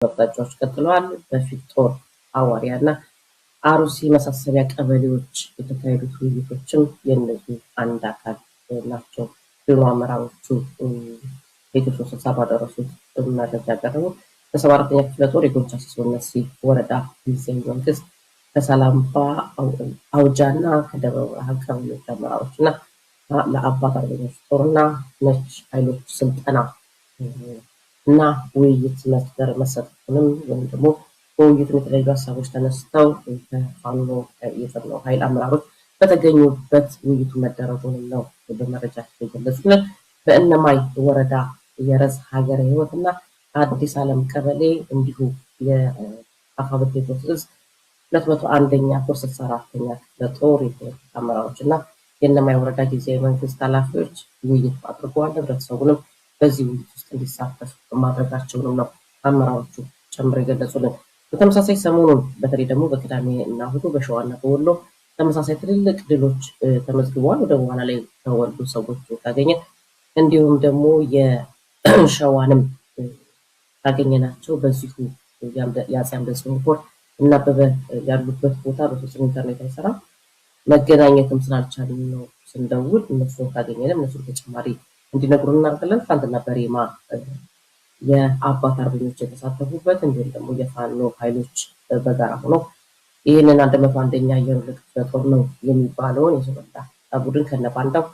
አቅጣጫዎች ቀጥለዋል። በፊት ጦር አዋሪያና አሩሲ መሳሰቢያ ቀበሌዎች የተካሄዱት ውይይቶችም የእነዚህ አንድ አካል ናቸው። ሌሎ አመራሮቹ የኢትዮ 60 ባደረሱት መረጃ ያቀረቡት በ74ኛ ክፍለ ጦር የጎንቻ ሲሶነሲ ወረዳ ጊዜያዊ መንግስት ከሰላምባ አውጃና ከደብረ ብርሃን ቀበሌዎች አመራሮች እና ለአባት አርበኞች ጦርና ነጭ ኃይሎች ስልጠና እና ውይይት መሰጠቱንም ወይም ደግሞ በውይይቱ የተለያዩ ሀሳቦች ተነስተው ከፋኖ የፋኖ ኃይል አመራሮች በተገኙበት ውይይቱ መደረጉንም ነው በመረጃ የገለጹልን። በእነማይ ወረዳ የረዝ ሀገረ ህይወትና አዲስ ዓለም ቀበሌ እንዲሁ የአፋብት ቴዎድሮስ 201ኛ ኮር 64ኛ ክፍለ ጦር የፖለቲካ አመራሮች እና የእነማይ ወረዳ ጊዜያዊ መንግስት ኃላፊዎች ውይይት አድርገዋል። ህብረተሰቡንም በዚህ ውይይት ውስጥ እንዲሳተፍ ማድረጋቸውንም ነው አመራሮቹ ጨምረው የገለጹልን። በተመሳሳይ ሰሞኑን በተለይ ደግሞ በቅዳሜ እና እሑድ በሸዋና በወሎ ተመሳሳይ ትልልቅ ድሎች ተመዝግበዋል። ወደ በኋላ ላይ ከወሎ ሰዎች ካገኘ እንዲሁም ደግሞ የሸዋንም ካገኘናቸው በዚሁ የአፄ አምደ ጽዮን ኮር እና አበበ ያሉበት ቦታ በፍጹም ኢንተርኔት አይሰራም። መገናኘትም ስላልቻልን ነው ስንደውል እነሱን ካገኘንም እነሱን ተጨማሪ እንዲነግሩን እናደርጋለን። ትናንትና በሬማ የአባት አርበኞች የተሳተፉበት እንዲሁም ደግሞ የፋኖ ኃይሎች በጋራ ሆነው ይህንን 101ኛ አየር ወለድ ክፍለ ጦር ነው የሚባለውን የሶበዳ ቡድን ከነባንዳው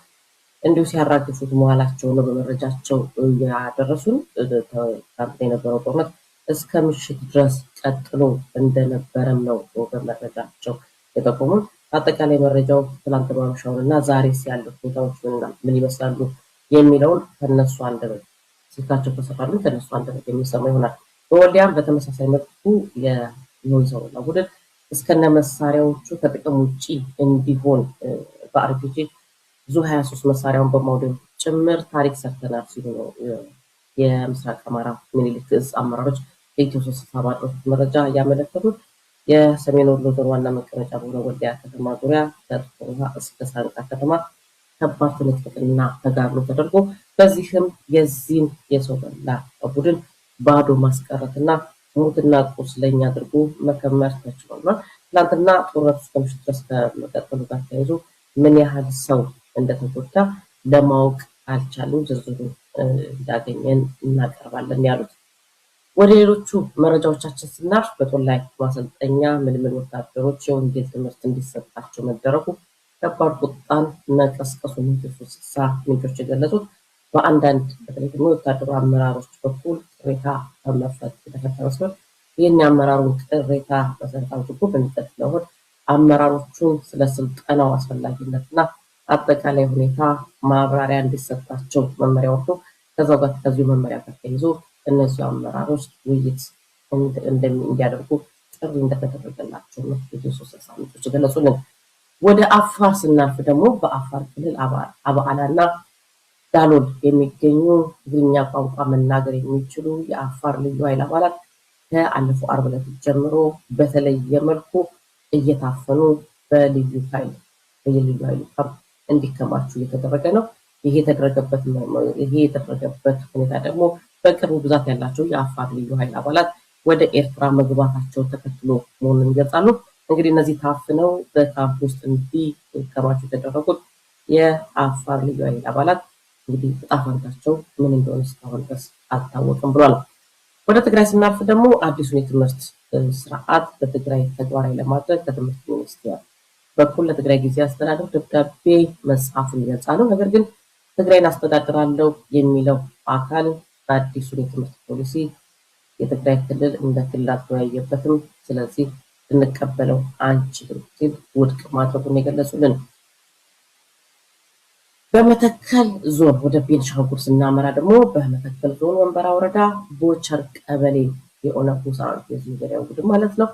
እንዲሁ ሲያራግፉት መዋላቸው ነው በመረጃቸው ያደረሱን። ትናንትና የነበረው ጦርነት እስከ ምሽት ድረስ ቀጥሎ እንደነበረም ነው በመረጃቸው የጠቆሙን። አጠቃላይ መረጃው ትናንት ማምሻውን እና ዛሬስ ያሉት ሁኔታዎች ምን ይመስላሉ የሚለውን ከነሱ አንደበት ስልካቸው ተሰፋሉ ከነሱ አንደበት የሚሰማ ይሆናል። በወልዲያም በተመሳሳይ መልኩ የሞይዘውና ቡድን እስከነ መሳሪያዎቹ ከጥቅም ውጪ እንዲሆን በአርፒጂ ዙ 23 መሳሪያውን በማውደም ጭምር ታሪክ ሰርተናል ሲሉ ነው የምስራቅ አማራ ምኒልክ ዕዝ አመራሮች የኢትዮ 60 ባደረሱት መረጃ ያመለከቱት። የሰሜን ወሎ ዞን ዋና መቀመጫ በሆነ ወልዲያ ከተማ ዙሪያ ከጥቁር እስከ ሳንቃ ከተማ ከባድ ትንቅንቅና ተጋድሎ ተደርጎ በዚህም የዚህን የሰው በላ ቡድን ባዶ ማስቀረትና ሞትና ቁስለኛ አድርጎ መከመር ተችሏል። ትናንትና ጦርነቱ እስከ ምሽት ድረስ ከመቀጠሉ ጋር ተያይዞ ምን ያህል ሰው እንደተጎዳ ለማወቅ አልቻሉም። ዝርዝሩ እንዳገኘን እናቀርባለን ያሉት። ወደ ሌሎቹ መረጃዎቻችን ስናልፍ በጦር ላይ ማሰልጠኛ ምልምል ወታደሮች የወንጌል ትምህርት እንዲሰጣቸው መደረጉ ከባድ ቁጣን መቀስቀሱን ምንጮች የገለጹት። በአንዳንድ በተለይ ደግሞ የወታደሩ አመራሮች በኩል ቅሬታ መፍጠር የተፈጠረ ሲሆን ይህን የአመራሩን ቅሬታ መሰረት አድርጎ በሚቀጥለው እሑድ አመራሮቹን ስለ ስልጠናው አስፈላጊነትና አጠቃላይ ሁኔታ ማብራሪያ እንዲሰጣቸው መመሪያ ወጥቶ ከዛው ጋር ከዚሁ መመሪያ ጋር ተያይዞ እነዚህ አመራሮች ውይይት እንዲያደርጉ ጥሪ እንደተደረገላቸው ነው የኢትዮ 60 ምንጮች የገለጹልን። ወደ አፋር ስናልፍ ደግሞ በአፋር ክልል አባዓላና ዳሎል የሚገኙ ትግርኛ ቋንቋ መናገር የሚችሉ የአፋር ልዩ ኃይል አባላት ከአለፈው ዓርብ ዕለት ጀምሮ በተለየ መልኩ እየታፈኑ በልዩ ኃይል ካምፕ እንዲከማቹ እየተደረገ ነው። ይሄ የተደረገበት ሁኔታ ደግሞ በቅርቡ ብዛት ያላቸው የአፋር ልዩ ኃይል አባላት ወደ ኤርትራ መግባታቸው ተከትሎ መሆኑን ይገልጻሉ። እንግዲህ እነዚህ ታፍነው በካምፕ ውስጥ እንዲከማቹ የተደረጉት የአፋር ልዩ ኃይል አባላት እንግዲህ ዕጣ ፈንታቸው ምን እንደሆነ እስካሁን ድረስ አልታወቅም ብሏል። ወደ ትግራይ ስናልፍ ደግሞ አዲሱን የትምህርት ስርዓት በትግራይ ተግባራዊ ለማድረግ ከትምህርት ሚኒስቴር በኩል ለትግራይ ጊዜያዊ አስተዳደር ደብዳቤ መጻፉን ይገልጻሉ። ነገር ግን ትግራይን አስተዳድራለሁ የሚለው አካል በአዲሱን የትምህርት ፖሊሲ የትግራይ ክልል እንደ ክልል አልተወያየበትም፣ ስለዚህ ልንቀበለው አንችልም ሲል ውድቅ ማድረጉን የገለጹልን። በመተከል ዞን ወደ ቤንሻንጉል ስናመራ ደግሞ በመተከል ዞን ወንበራ ወረዳ ቦቸር ቀበሌ የኦነግ ሰራዊት የዚህ ቡድን ማለት ነው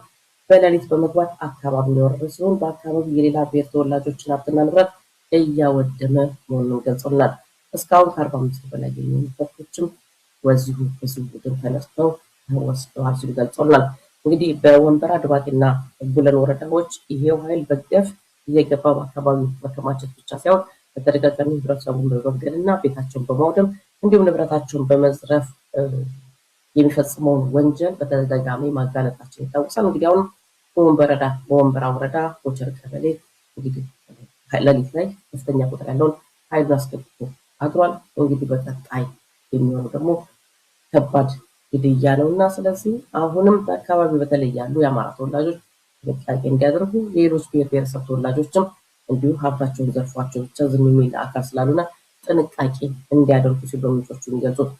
በሌሊት በመግባት አካባቢውን የወረረ ሲሆን በአካባቢው የሌላ ብሔር ተወላጆችን ሀብትና ንብረት እያወደመ መሆኑን ገልጸውናል። እስካሁን ከ45 በላይ የሚሆኑ ከብቶችም በዚሁ ቡድን ተነስተው ወስደዋል ሲሉ ገልጸውናል። እንግዲህ በወንበራ ድባጤና ቡለን ወረዳዎች ይሄው ኃይል በገፍ እየገባ በአካባቢው መከማቸት ብቻ ሳይሆን በተደጋጋሚ ህብረተሰቡን በመግደልና ቤታቸውን በማውደም እንዲሁም ንብረታቸውን በመዝረፍ የሚፈጽመውን ወንጀል በተደጋጋሚ ማጋለጣችን ይታወሳል። እንግዲህ አሁን በወንበራ ወረዳ ኮቸር ቀበሌ እንግዲህ ሌሊት ላይ ከፍተኛ ቁጥር ያለውን ኃይሉን አስገብቶ አድሯል። እንግዲህ በቀጣይ የሚሆነው ደግሞ ከባድ ግድያ ነው እና ስለዚህ አሁንም በአካባቢው በተለይ ያሉ የአማራ ተወላጆች ጥንቃቄ እንዲያደርጉ፣ ሌሎች ብሔር ብሔረሰብ ተወላጆችም እንዲሁ ሀብታቸውን ዘርፏቸው ብቻ ዝም የሚል አካል ስላሉና ጥንቃቄ እንዲያደርጉ ሲሉ ምንጮቹ የሚገልጹት።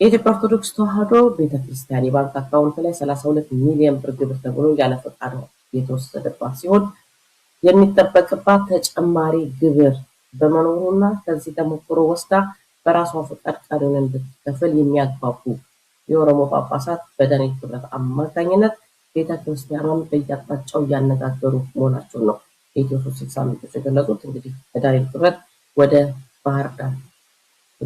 የኢትዮጵያ ኦርቶዶክስ ተዋሕዶ ቤተክርስቲያን የባንክ አካውንት ላይ 32 ሚሊዮን ብር ግብር ተብሎ ያለ ፈቃድ የተወሰደባት ሲሆን የሚጠበቅባት ተጨማሪ ግብር በመኖሩና ከዚህ ተሞክሮ ወስዳ በራሷ ፈቃድ ቀሪውን እንድትከፍል የሚያግባቡ የኦሮሞ ጳጳሳት በዳንኤል ክብረት አማካኝነት ቤተክርስቲያኗን በየአቅጣጫው እያነጋገሩ መሆናቸውን ነው የኢትዮ 360 ምንጮች የገለጹት። እንግዲህ በዳንኤል ክብረት ወደ ባህር ዳር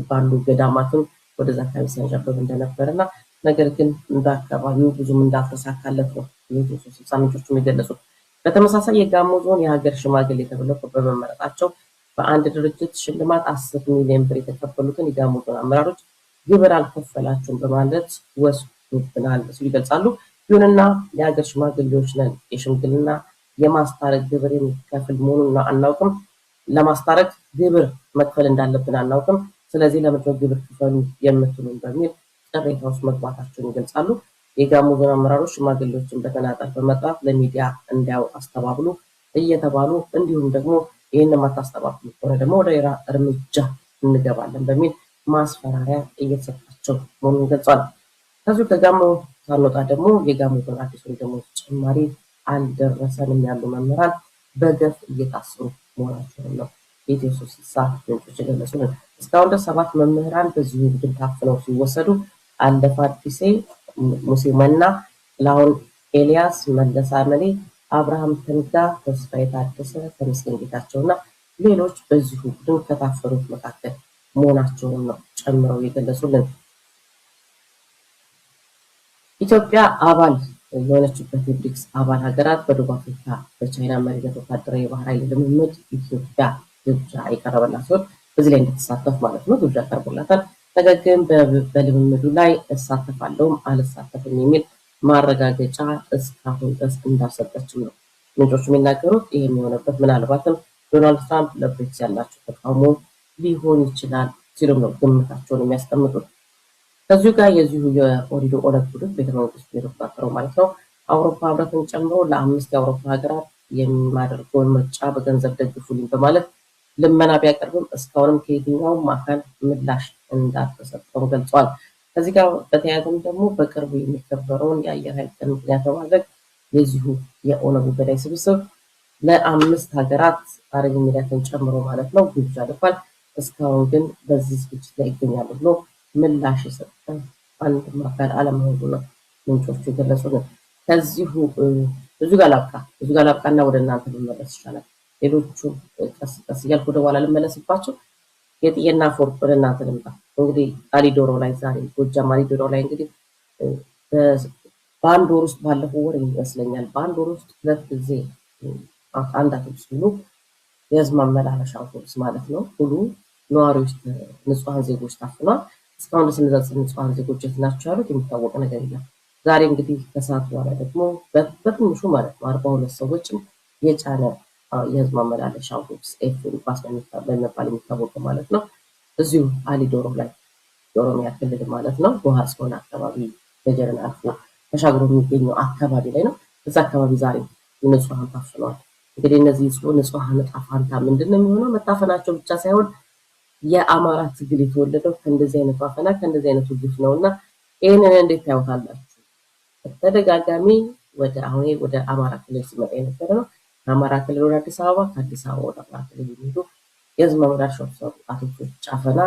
ባሉ ገዳማትም ወደዛ አካባቢ ሲያንዣብብ እንደነበረና ነገር ግን በአካባቢው ብዙም እንዳልተሳካለት ነው የኢትዮ 360 ምንጮቹ የገለጹት። በተመሳሳይ የጋሞ ዞን የሀገር ሽማግሌ ተብለው በመመረጣቸው በአንድ ድርጅት ሽልማት 10 ሚሊዮን ብር የተቀበሉትን የጋሞ ዞን አመራሮች ግብር አልከፈላችሁም በማለት ወስዶብናል ሲሉ ይገልጻሉ። ይሁንና የሀገር ሽማግሌዎች ነን፣ የሽምግልና የማስታረቅ ግብር የሚከፍል መሆኑን አናውቅም፣ ለማስታረቅ ግብር መክፈል እንዳለብን አናውቅም፣ ስለዚህ ለምንድነው ግብር ክፈሉ የምትሉን በሚል ቅሬታ ውስጥ መግባታቸውን ይገልጻሉ። የጋሞ ዞን አመራሮች ሽማግሌዎችን በተናጠል በመጥራት ለሚዲያ እንዲያው አስተባብሉ እየተባሉ እንዲሁም ደግሞ ይህን የማታስተባብሉ ከሆነ ደግሞ ወደ ሌላ እርምጃ እንገባለን በሚል ማስፈራሪያ እየተሰጣቸው መሆኑን ገልጿል። ከዚሁ ከጋሞ ሳንወጣ ደግሞ የጋሞ ዞን አዲሱን ደሞዝ ጭማሪ አልደረሰንም ያሉ መምህራን በገፍ እየታሰሩ መሆናቸውን ነው የኢትዮ 360 ምንጮች የገለጹልን። እስካሁን ድረስ 7 መምህራን በዚሁ ቡድን ታፍነው ሲወሰዱ አለፋ አዲሴ፣ ሙሴ መና፣ ጥላሁን ኤልያስ፣ መለሳ መሌ፣ አብርሃም ተንጋ፣ ተስፋዬ ታደሰ፣ ተመስገን ጌታቸውና ሌሎች በዚሁ ቡድን ከታፈኑት መካከል መሆናቸውን ነው ጨምረው የገለጹልን። ኢትዮጵያ አባል የሆነችበት የብሪክስ አባል ሀገራት በደቡብ አፍሪካ በቻይና መሪነት ወታደራዊ የባህር ኃይል ልምምድ ኢትዮጵያ ግብዣ የቀረበላት ሲሆን በዚህ ላይ እንድትሳተፍ ማለት ነው ግብዣ ቀርቦላታል። ነገር ግን በልምምዱ ላይ እሳተፋለሁም አልሳተፍም የሚል ማረጋገጫ እስካሁን ድረስ እንዳልሰጠችም ነው ምንጮቹ የሚናገሩት። ይህ የሚሆነበት ምናልባትም ዶናልድ ትራምፕ ለብሪክስ ያላቸው ተቃውሞ ሊሆን ይችላል ሲሉም ነው ግምታቸውን የሚያስቀምጡት። ከዚሁ ጋር የዚሁ የኦህዴድ ኦነግ ቡድን ቤተመንግስቱ የተቆጣጠረው ማለት ነው አውሮፓ ህብረትን ጨምሮ ለ5 የአውሮፓ ሀገራት የሚያደርገውን ምርጫ በገንዘብ ደግፉልኝ በማለት ልመና ቢያቀርብም እስካሁንም ከየትኛውም አካል ምላሽ እንዳልተሰጠው ገልጿል። ከዚህ ጋር በተያያዘም ደግሞ በቅርቡ የሚከበረውን የአየር ኃይል ቀን ምክንያት በማድረግ የዚሁ የኦነግ ገዳይ ስብስብ ለ5 ሀገራት አረብ ኤሚሬትን ጨምሮ ማለት ነው ግብዣ ልኳል። እስካሁን ግን በዚህ ዝግጅት ላይ ይገኛሉ ብሎ ምላሽ የሰጠ አንድም አካል አለመኖሩ ነው ምንጮቹ የገለጹልን። ከዚሁ ብዙ ጋር ላብቃና ወደ እናንተ ልመለስ ይቻላል። ሌሎቹ ቀስ ቀስ እያልኩ ወደ ኋላ ልመለስባቸው። የጥየና አፈወርቅ ወደ እናንተ ልምጣ። እንግዲህ አሊዶሮ ላይ ዛሬ ጎጃም አሊዶሮ ላይ እንግዲህ በአንድ ወር ውስጥ ባለፈው ወር ይመስለኛል በአንድ ወር ውስጥ 2 ጊዜ አንድ አውቶቡስ ሙሉ የህዝብ ማመላለሻ አውቶቡስ ማለት ነው ሙሉ ነዋሪዎች ንጹሐን ዜጎች ታፍኗል። እስካሁን ድረስ እነዛ ንጹሐን ዜጎች የት ናቸው ያሉት የሚታወቅ ነገር የለም። ዛሬ እንግዲህ ከሰዓት በኋላ ደግሞ በትንሹ ማለት ነው 42 ሰዎችም የጫነ የህዝብ ማመላለሻ አውቶቡስ ኤፍሪ ባስ በመባል የሚታወቀው ማለት ነው እዚሁ አሊዶሮ ላይ የኦሮሚያ ክልል ማለት ነው ጎሃ ጽዮን አካባቢ ገጀርን አልፎ ተሻግሮ የሚገኘው አካባቢ ላይ ነው። እዛ አካባቢ ዛሬ ንጹሐን ታፍነዋል። እንግዲህ እነዚህ ንጹሐን ዕጣ ፈንታ ምንድን ነው የሚሆነው? መታፈናቸው ብቻ ሳይሆን የአማራ ትግል የተወለደው ከእንደዚህ አይነቱ አፈና ከእንደዚህ አይነቱ ግፍ ነው እና ይህንን እንዴት ታዩታላችሁ? በተደጋጋሚ ወደ አማራ ክልል ሲመጣ የነበረ ነው። ከአማራ ክልል ወደ አዲስ አበባ፣ ከአዲስ አበባ ወደ አማራ ክልል የሚሄዱ የህዝብ ማመላለሻ አውቶቡሶች አፈና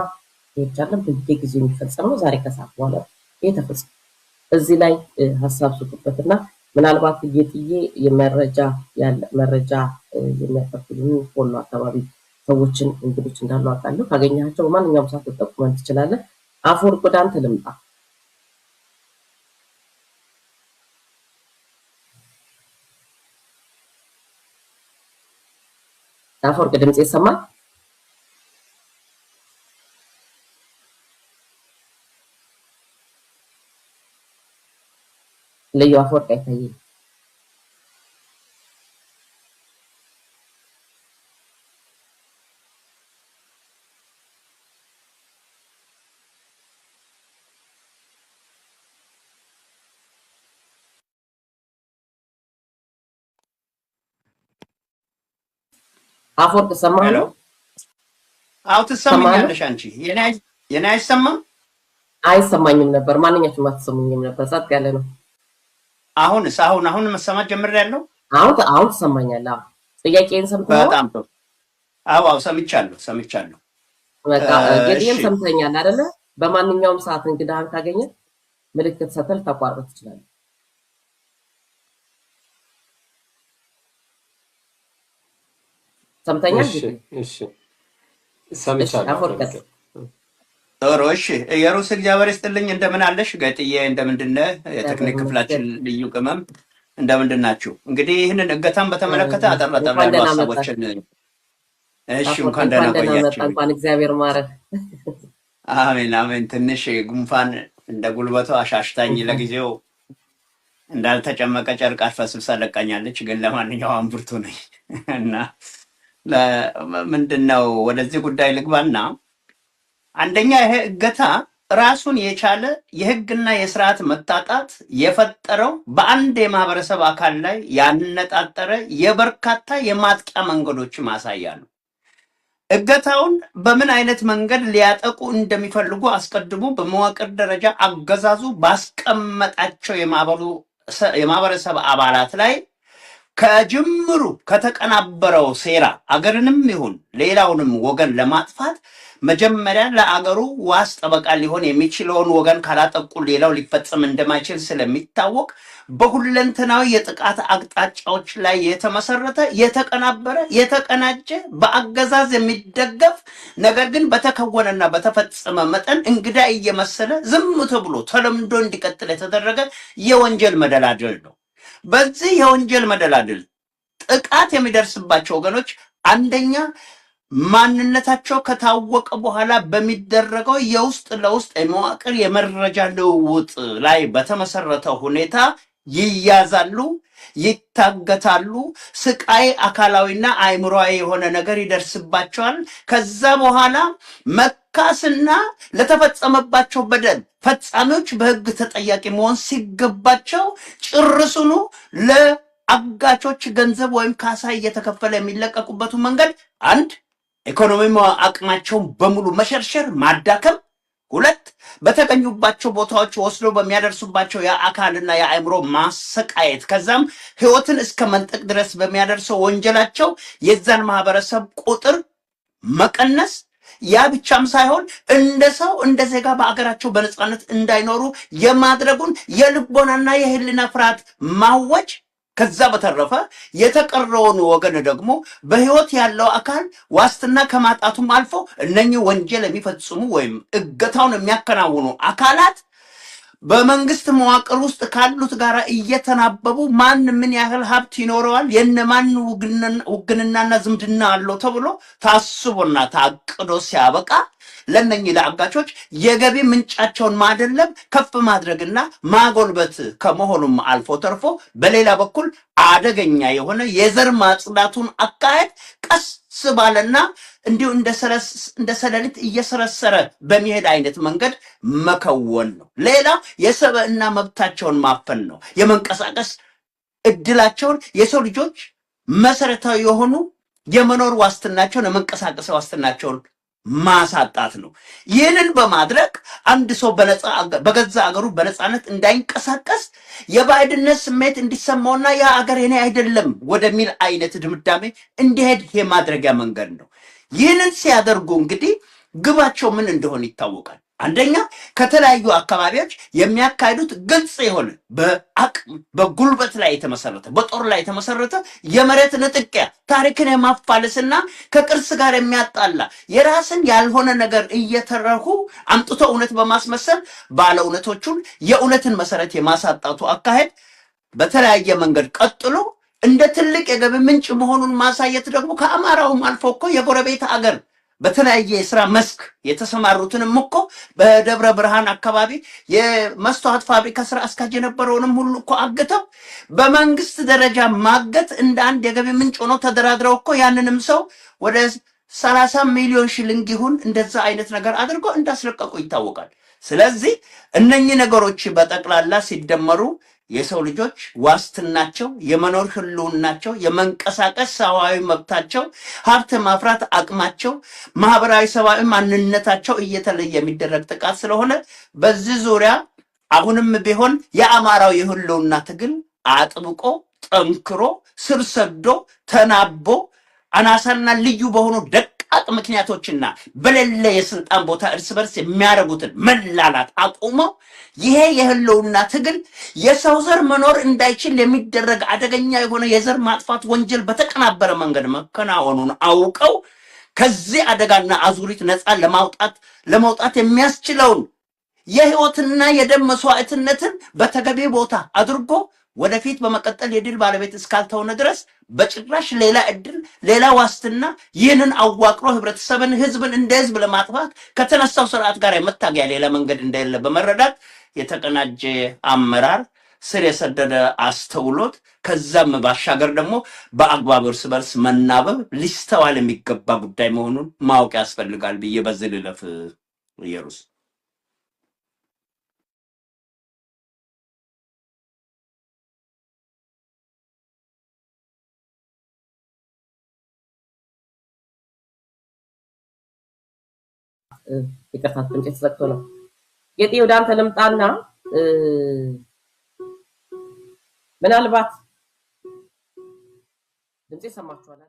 ይቻላል በየጊዜው የሚፈጸም ነው። ዛሬ ከሰዓት በኋላ የተፈጸመ እዚህ ላይ ሀሳብ ስጡበትና ምናልባት እየጥዬ መረጃ የሚያቀብሉን ፎሎ አካባቢ ሰዎችን እንግዶች እንዳሉ አውቃለሁ። ካገኘሃቸው በማንኛውም ሰዓት ልጠቁመን ትችላለህ። አፈወርቅ ወደ አንተ ልምጣ። አፈወርቅ ድምጽ ይሰማል? ልዩ አፈወርቅ አይታየኝም። አፈወርቅ ሰማህ ሄሎ፣ ነው? አዎ ሰማህ ነው? ትሰሚኛለሽ አንቺ? የኔ አይሰማም? አይሰማኝም ነበር። ማንኛችሁም አትሰሙኝም ነበር። ጸጥ ያለ ነው። አሁን መሰማት ጀምሬያለሁ። አሁን ትሰማኛለህ? አዎ። ጥያቄን ሰምተኸዋል? በጣም ጥሩ። አዎ ሰምቻለሁ። በቃ እሺ እንግዲህም ሰምተኛል አይደለ? በማንኛውም ሰዓት እንግዳህን ካገኘ ምልክት ሰተል ታቋርጥ ትችላለህ። ሰምተኛል? እሺ እንግዲህ እሺ እሺ፣ ሰምቻለሁ። አፈወርቅ አፈወርቅ ጥሩ። እሺ የሩስ እግዚአብሔር ይስጥልኝ። እንደምን አለሽ ገጥዬ? እንደምንድነህ? እግዚአብሔር የቴክኒክ ክፍላችን ይመስገን። ልዩ ቅመም እንደምንድን ናችሁ? እንግዲህ ይህንን እገታን በተመለከተ አጠር አጠር እንኳን ያሉ ደህና መጣህ ሀሳቦችን እሺ፣ አፈወርቅ፣ እንኳን ደህና እንኳን ደህና መጣህ። ቆያችሁ። እንኳን እግዚአብሔር ማረህ። አሜን አሜን። ትንሽ ጉንፋን እንደ ጉልበቱ አሻሽታኝ ለጊዜው እንዳልተጨመቀ ጨርቅ አስፈስብሳ ለቃኛለች። ግን ለማንኛውም ብርቱ ነኝ እና ምንድነው ወደዚህ ጉዳይ ልግባና አንደኛ ይሄ እገታ ራሱን የቻለ የህግና የስርዓት መታጣት የፈጠረው በአንድ የማህበረሰብ አካል ላይ ያነጣጠረ የበርካታ የማጥቂያ መንገዶች ማሳያ ነው። እገታውን በምን አይነት መንገድ ሊያጠቁ እንደሚፈልጉ አስቀድሞ በመዋቅር ደረጃ አገዛዙ ባስቀመጣቸው የማህበረሰብ አባላት ላይ ከጅምሩ ከተቀናበረው ሴራ አገርንም ይሁን ሌላውንም ወገን ለማጥፋት መጀመሪያ ለአገሩ ዋስ ጠበቃ ሊሆን የሚችለውን ወገን ካላጠቁ ሌላው ሊፈጸም እንደማይችል ስለሚታወቅ በሁለንተናዊ የጥቃት አቅጣጫዎች ላይ የተመሰረተ የተቀናበረ የተቀናጀ በአገዛዝ የሚደገፍ ነገር ግን በተከወነና በተፈጸመ መጠን እንግዳ እየመሰለ ዝም ተብሎ ተለምዶ እንዲቀጥል የተደረገ የወንጀል መደላድል ነው። በዚህ የወንጀል መደላድል ጥቃት የሚደርስባቸው ወገኖች አንደኛ ማንነታቸው ከታወቀ በኋላ በሚደረገው የውስጥ ለውስጥ የመዋቅር የመረጃ ልውውጥ ላይ በተመሰረተ ሁኔታ ይያዛሉ፣ ይታገታሉ። ስቃይ አካላዊና አእምሮአዊ የሆነ ነገር ይደርስባቸዋል። ከዛ በኋላ መካስና ለተፈጸመባቸው በደል ፈጻሚዎች በሕግ ተጠያቂ መሆን ሲገባቸው ጭርሱኑ ለአጋቾች ገንዘብ ወይም ካሳ እየተከፈለ የሚለቀቁበቱ መንገድ አንድ ኢኮኖሚ አቅማቸውን በሙሉ መሸርሸር፣ ማዳከም፣ ሁለት በተገኙባቸው ቦታዎች ወስዶ በሚያደርሱባቸው የአካልና የአእምሮ ማሰቃየት ከዛም ህይወትን እስከ መንጠቅ ድረስ በሚያደርሰው ወንጀላቸው የዛን ማህበረሰብ ቁጥር መቀነስ፣ ያ ብቻም ሳይሆን እንደ ሰው እንደ ዜጋ በአገራቸው በነፃነት እንዳይኖሩ የማድረጉን የልቦናና የህሊና ፍርሃት ማወጅ፣ ከዛ በተረፈ የተቀረውን ወገን ደግሞ በህይወት ያለው አካል ዋስትና ከማጣቱም አልፎ እነኚህ ወንጀል የሚፈጽሙ ወይም እገታውን የሚያከናውኑ አካላት በመንግስት መዋቅር ውስጥ ካሉት ጋር እየተናበቡ ማን ምን ያህል ሀብት ይኖረዋል፣ የነማን ውግንናና ዝምድና አለው ተብሎ ታስቦና ታቅዶ ሲያበቃ ለነኚህ ለአጋቾች የገቢ ምንጫቸውን ማደለብ ከፍ ማድረግና ማጎልበት ከመሆኑም አልፎ ተርፎ በሌላ በኩል አደገኛ የሆነ የዘር ማጽዳቱን አካሄድ ቀስ ባለና እንዲሁ እንደ ሰለሊት እየሰረሰረ በሚሄድ አይነት መንገድ መከወን ነው። ሌላ የሰብዕና መብታቸውን ማፈን ነው። የመንቀሳቀስ እድላቸውን የሰው ልጆች መሰረታዊ የሆኑ የመኖር ዋስትናቸውን የመንቀሳቀስ ዋስትናቸውን ማሳጣት ነው። ይህንን በማድረግ አንድ ሰው በገዛ አገሩ በነፃነት እንዳይንቀሳቀስ የባዕድነት ስሜት እንዲሰማውና ያ አገር የኔ አይደለም ወደሚል አይነት ድምዳሜ እንዲሄድ የማድረጊያ መንገድ ነው። ይህንን ሲያደርጉ እንግዲህ ግባቸው ምን እንደሆነ ይታወቃል። አንደኛ ከተለያዩ አካባቢዎች የሚያካሂዱት ግልጽ የሆነ በአቅም በጉልበት ላይ የተመሰረተ በጦር ላይ የተመሰረተ የመሬት ንጥቂያ፣ ታሪክን የማፋለስና ከቅርስ ጋር የሚያጣላ የራስን ያልሆነ ነገር እየተረኩ አምጥቶ እውነት በማስመሰል ባለ እውነቶቹን የእውነትን መሰረት የማሳጣቱ አካሄድ በተለያየ መንገድ ቀጥሎ እንደ ትልቅ የገቢ ምንጭ መሆኑን ማሳየት ደግሞ ከአማራውም አልፎ እኮ የጎረቤት አገር በተለያየ የስራ መስክ የተሰማሩትንም እኮ በደብረ ብርሃን አካባቢ የመስተዋት ፋብሪካ ስራ አስኪያጅ የነበረውንም ሁሉ እኮ አግተው በመንግስት ደረጃ ማገት እንደ አንድ የገቢ ምንጭ ሆኖ ተደራድረው እኮ ያንንም ሰው ወደ 30 ሚሊዮን ሽልንግ ይሁን እንደዛ አይነት ነገር አድርገው እንዳስለቀቁ ይታወቃል። ስለዚህ እነኚህ ነገሮች በጠቅላላ ሲደመሩ የሰው ልጆች ዋስትናቸው፣ የመኖር ህልውናቸው፣ የመንቀሳቀስ ሰዋዊ መብታቸው፣ ሀብት ማፍራት አቅማቸው፣ ማህበራዊ ሰዋዊ ማንነታቸው እየተለየ የሚደረግ ጥቃት ስለሆነ በዚህ ዙሪያ አሁንም ቢሆን የአማራው የህልውና ትግል አጥብቆ ጠንክሮ ስር ሰዶ ተናቦ አናሳና ልዩ በሆኑ ደቃቅ ምክንያቶችና በሌለ የስልጣን ቦታ እርስ በርስ የሚያደርጉትን መላላት አቁመው ይሄ የህልውና ትግል የሰው ዘር መኖር እንዳይችል የሚደረግ አደገኛ የሆነ የዘር ማጥፋት ወንጀል በተቀናበረ መንገድ መከናወኑን አውቀው ከዚህ አደጋና አዙሪት ነፃ ለማውጣት የሚያስችለውን የህይወትና የደም መስዋዕትነትን በተገቢ ቦታ አድርጎ ወደፊት በመቀጠል የድል ባለቤት እስካልተሆነ ድረስ በጭራሽ ሌላ እድል ሌላ ዋስትና ይህንን አዋቅሮ ህብረተሰብን ህዝብን እንደ ህዝብ ለማጥፋት ከተነሳው ስርዓት ጋር የመታገያ ሌላ መንገድ እንደሌለ በመረዳት የተቀናጀ አመራር ስር የሰደደ አስተውሎት ከዛም ባሻገር ደግሞ በአግባብ እርስ በርስ መናበብ ሊስተዋል የሚገባ ጉዳይ መሆኑን ማወቅ ያስፈልጋል ብዬ በዚህ ልለፍ። ኢየሩስ ይቅርታ ድምጼ ተዘግቶ ነው። ጌጤ ወደ አንተ ልምጣና ምናልባት ድምጼ ሰማችኋል አይደል?